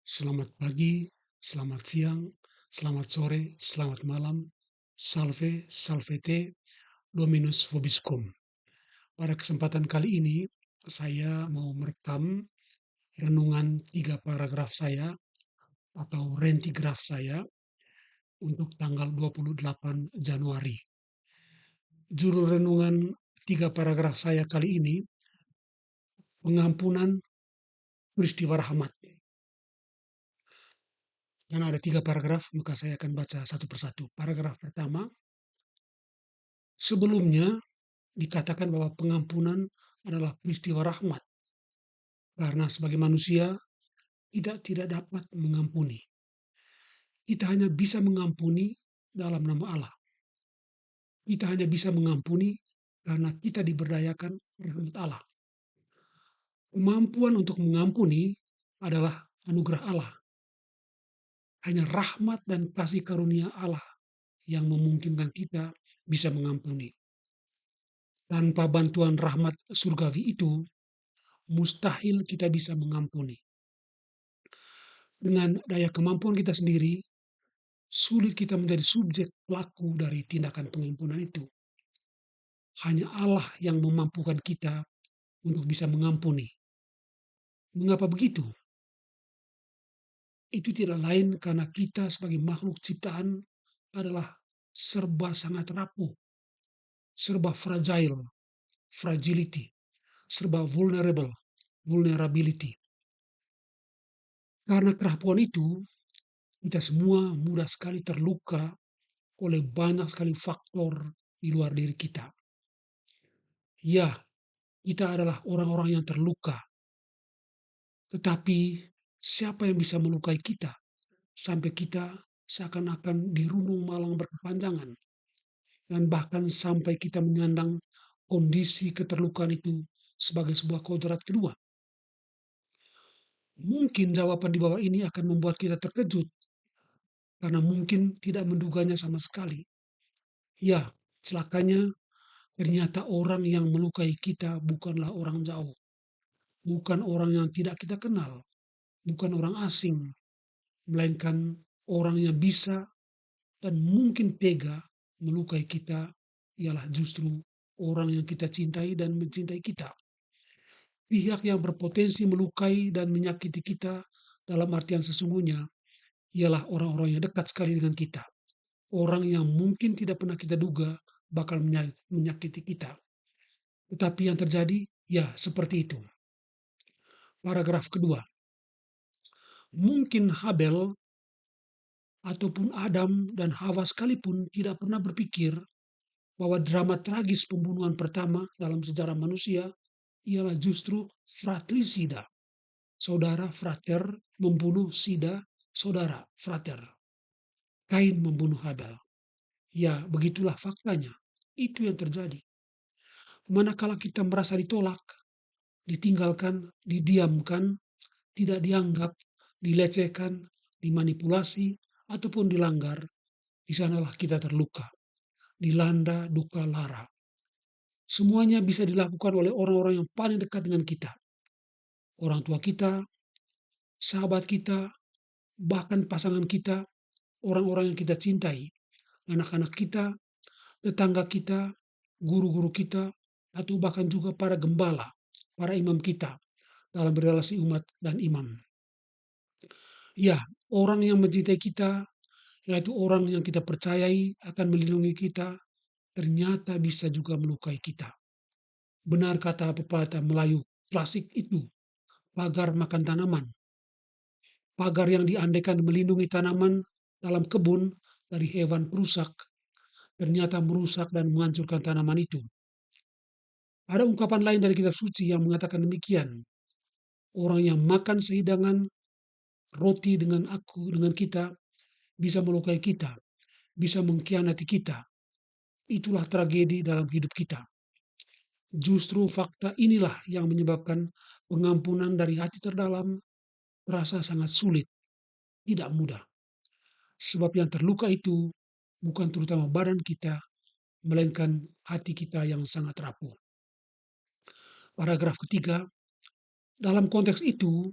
Selamat pagi, selamat siang, selamat sore, selamat malam. Salve, salvete, Dominus vobiscum. Pada kesempatan kali ini, saya mau merekam renungan 3 paragraf saya atau rentigraf saya untuk tanggal 28 Januari. Judul renungan 3 paragraf saya kali ini, pengampunan peristiwa rahmat. Karena ada 3 paragraf, maka saya akan baca satu persatu. Paragraf pertama, sebelumnya dikatakan bahwa pengampunan adalah peristiwa rahmat, karena sebagai manusia tidak dapat mengampuni. Kita hanya bisa mengampuni dalam nama Allah. Kita hanya bisa mengampuni karena kita diberdayakan rahmat Allah. Kemampuan untuk mengampuni adalah anugerah Allah. Hanya rahmat dan kasih karunia Allah yang memungkinkan kita bisa mengampuni. Tanpa bantuan rahmat surgawi itu, mustahil kita bisa mengampuni. Dengan daya kemampuan kita sendiri, sulit kita menjadi subjek pelaku dari tindakan pengampunan itu. Hanya Allah yang memampukan kita untuk bisa mengampuni. Mengapa begitu? Itu tidak lain karena kita sebagai makhluk ciptaan adalah serba sangat rapuh, serba fragile, fragility, serba vulnerable, vulnerability. Karena kerapuan itu, kita semua mudah sekali terluka oleh banyak sekali faktor di luar diri kita. Ya, kita adalah orang-orang yang terluka. Tetapi siapa yang bisa melukai kita sampai kita seakan-akan dirundung malang berkepanjangan, dan bahkan sampai kita menyandang kondisi keterlukaan itu sebagai sebuah kodrat kedua? Mungkin jawaban di bawah ini akan membuat kita terkejut karena mungkin tidak menduganya sama sekali. Ya, celakanya ternyata orang yang melukai kita bukanlah orang jauh, bukan orang yang tidak kita kenal, bukan orang asing, melainkan orang yang bisa dan mungkin tega melukai kita ialah justru orang yang kita cintai dan mencintai kita. Pihak yang berpotensi melukai dan menyakiti kita dalam artian sesungguhnya ialah orang-orang yang dekat sekali dengan kita. Orang yang mungkin tidak pernah kita duga bakal menyakiti kita. Tetapi yang terjadi, ya seperti itu. Paragraf kedua. Mungkin Habel ataupun Adam dan Hawa sekalipun tidak pernah berpikir bahwa drama tragis pembunuhan pertama dalam sejarah manusia ialah justru fratricida. Saudara frater membunuh sida, saudara frater. Kain membunuh Habel. Ya, begitulah faktanya. Itu yang terjadi. Manakala kita merasa ditolak, ditinggalkan, didiamkan, tidak dianggap, dilecehkan, dimanipulasi, ataupun dilanggar, di sanalah kita terluka, dilanda duka lara. Semuanya bisa dilakukan oleh orang-orang yang paling dekat dengan kita. Orang tua kita, sahabat kita, bahkan pasangan kita, orang-orang yang kita cintai, anak-anak kita, tetangga kita, guru-guru kita, atau bahkan juga para gembala, para imam kita dalam relasi umat dan imam. Ya, orang yang mencintai kita, yaitu orang yang kita percayai akan melindungi kita, ternyata bisa juga melukai kita. Benar kata pepatah Melayu klasik itu, pagar makan tanaman. Pagar yang diandaikan melindungi tanaman dalam kebun dari hewan perusak, ternyata merusak dan menghancurkan tanaman itu. Ada ungkapan lain dari kitab suci yang mengatakan demikian. Orang yang makan sehidangan roti dengan kita, bisa melukai kita, bisa mengkhianati kita. Itulah tragedi dalam hidup kita. Justru fakta inilah yang menyebabkan pengampunan dari hati terdalam terasa sangat sulit, tidak mudah. Sebab yang terluka itu bukan terutama badan kita, melainkan hati kita yang sangat rapuh. Paragraf ketiga, dalam konteks itu,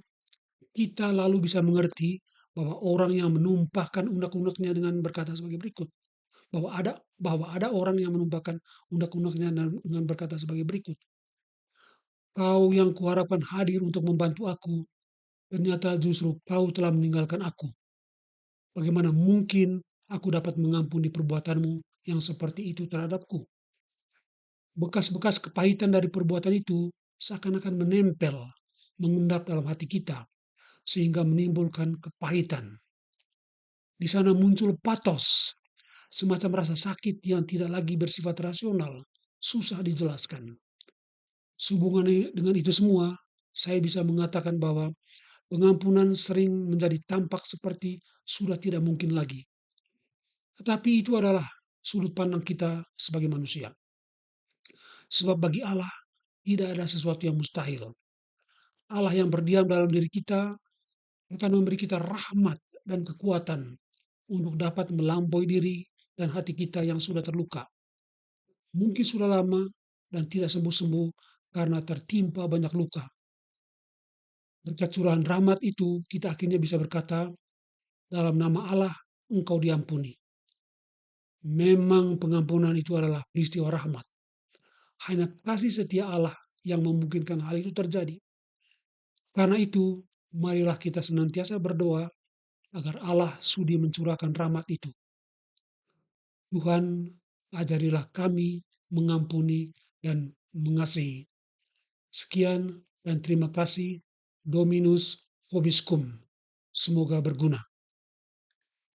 kita lalu bisa mengerti bahwa orang yang menumpahkan unek-uneknya dengan berkata sebagai berikut, bahwa ada orang yang menumpahkan unek-uneknya dengan berkata sebagai berikut, "Kau yang kuharapkan hadir untuk membantu aku, ternyata justru kau telah meninggalkan aku. Bagaimana mungkin aku dapat mengampuni perbuatanmu yang seperti itu terhadapku?" Bekas-bekas kepahitan dari perbuatan itu seakan-akan menempel, mengendap dalam hati kita, sehingga menimbulkan kepahitan. Di sana muncul patos, semacam rasa sakit yang tidak lagi bersifat rasional, susah dijelaskan. Sehubungan dengan itu semua, saya bisa mengatakan bahwa pengampunan sering menjadi tampak seperti sudah tidak mungkin lagi. Tetapi itu adalah sudut pandang kita sebagai manusia. Sebab bagi Allah tidak ada sesuatu yang mustahil. Allah yang berdiam dalam diri kita akan memberi kita rahmat dan kekuatan untuk dapat melampaui diri dan hati kita yang sudah terluka. Mungkin sudah lama dan tidak sembuh-sembuh karena tertimpa banyak luka. Berkat curahan rahmat itu, kita akhirnya bisa berkata, dalam nama Allah, engkau diampuni. Memang pengampunan itu adalah peristiwa rahmat. Hanya kasih setia Allah yang memungkinkan hal itu terjadi. Karena itu, marilah kita senantiasa berdoa agar Allah sudi mencurahkan rahmat itu. Tuhan, ajarilah kami mengampuni dan mengasihi. Sekian dan terima kasih. Dominus vobiscum. Semoga berguna.